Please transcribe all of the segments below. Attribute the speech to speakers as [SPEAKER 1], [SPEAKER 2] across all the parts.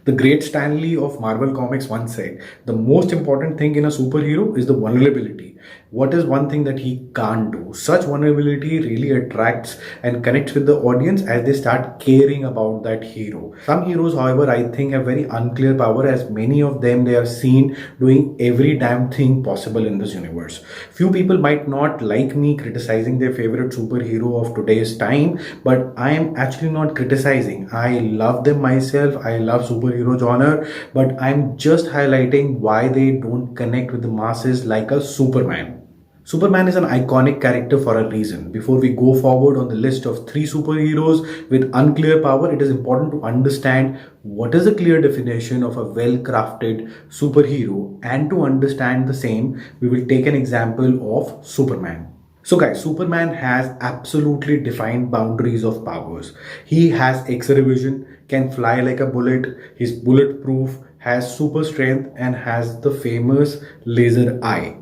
[SPEAKER 1] The great Stan Lee of Marvel Comics once said, the most important thing in a superhero is the vulnerability. What is one thing that he can't do? Such vulnerability really attracts and connects with the audience as they start caring about that hero. Some heroes, however, I think have very unclear power, as many of them they are seen doing every damn thing possible in this universe. Few people might not like me criticizing their favorite superhero of today's time, but I am actually not criticizing. I love them myself. I love superhero genre, but I'm just highlighting why they don't connect with the masses like a Superman. Superman is an iconic character for a reason. Before we go forward on the list of three superheroes with unclear power, it is important to understand what is the clear definition of a well crafted superhero, and to understand the same, we will take an example of Superman. So guys, Superman has absolutely defined boundaries of powers. He has X-ray vision, can fly like a bullet, he's bulletproof, has super strength, and has the famous laser eye.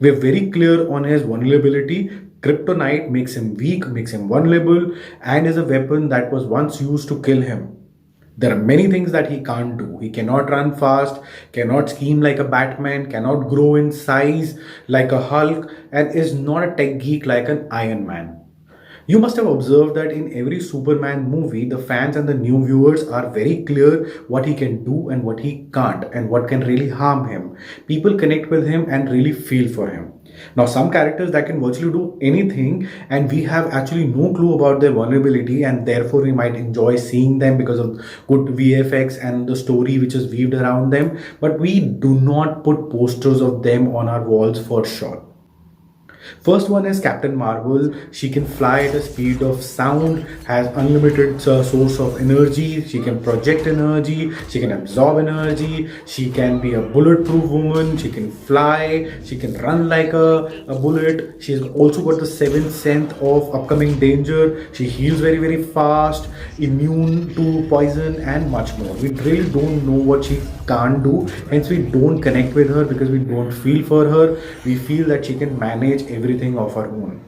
[SPEAKER 1] We're very clear on his vulnerability. Kryptonite makes him weak, makes him vulnerable, and is a weapon that was once used to kill him. There are many things that he can't do. He cannot run fast, cannot scheme like a Batman, cannot grow in size like a Hulk, and is not a tech geek like an Iron Man. You must have observed that in every Superman movie, the fans and the new viewers are very clear what he can do and what he can't, and what can really harm him. People connect with him and really feel for him. Now, some characters that can virtually do anything, and we have actually no clue about their vulnerability, and therefore we might enjoy seeing them because of good VFX and the story which is weaved around them. But we do not put posters of them on our walls for sure. First one is Captain Marvel. She can fly at the speed of sound, has unlimited source of energy, she can project energy, she can absorb energy, she can be a bulletproof woman, she can fly, she can run like a bullet. She's also got the seventh sense of upcoming danger. She heals very fast, immune to poison, and much more. We really don't know what she can't do, hence we don't connect with her because we don't feel for her. We feel that she can manage everything of her own.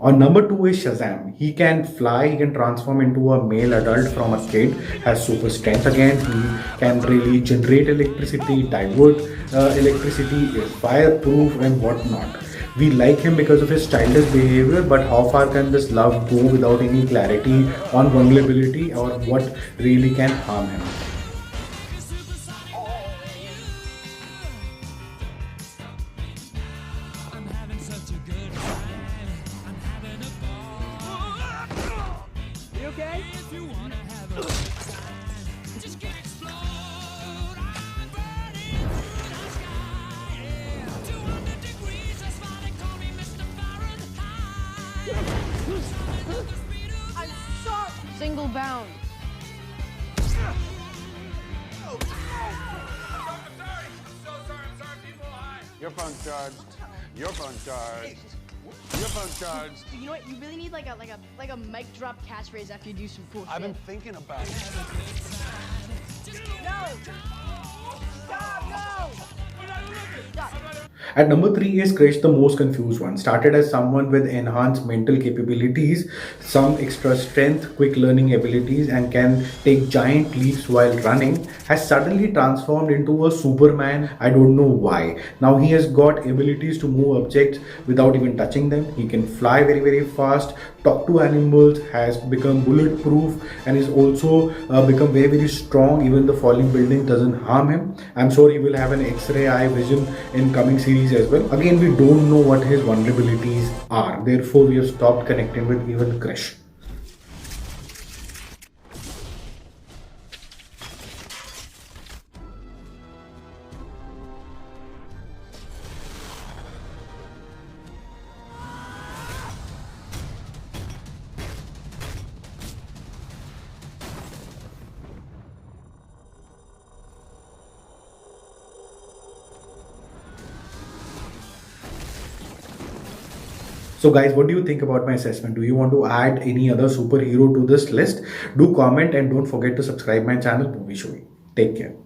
[SPEAKER 1] On number two is Shazam. He can fly, he can transform into a male adult from a kid, has super strength again, he can really generate electricity, divert electricity, is fireproof and whatnot. We like him because of his childish behavior, but how far can this love go without any clarity on vulnerability or what really can harm him?
[SPEAKER 2] You okay?
[SPEAKER 3] I'm sorry. Single bound.
[SPEAKER 4] Your phone's charged. Your phone's charged. Your phone's charged.
[SPEAKER 3] You know what? You really need like a mic drop catchphrase after you do some cool
[SPEAKER 4] I've
[SPEAKER 3] shit.
[SPEAKER 4] been thinking about it.
[SPEAKER 3] No! Stop! No! Stop.
[SPEAKER 1] At number three is Krish, the most confused one. Started as someone with enhanced mental capabilities, some extra strength, quick learning abilities, and can take giant leaps while running, has suddenly transformed into a Superman. I don't know why. Now he has got abilities to move objects without even touching them. He can fly very fast, talk to animals, has become bulletproof, and is also become very strong. Even the falling building doesn't harm him. I'm sure he will have an X-ray eye vision in coming series as well. Again, we don't know what his vulnerabilities are. Therefore, we have stopped connecting with even Krish. So guys, what do you think about my assessment? Do you want to add any other superhero to this list? Do comment and don't forget to subscribe my channel Movie Showy. Take care.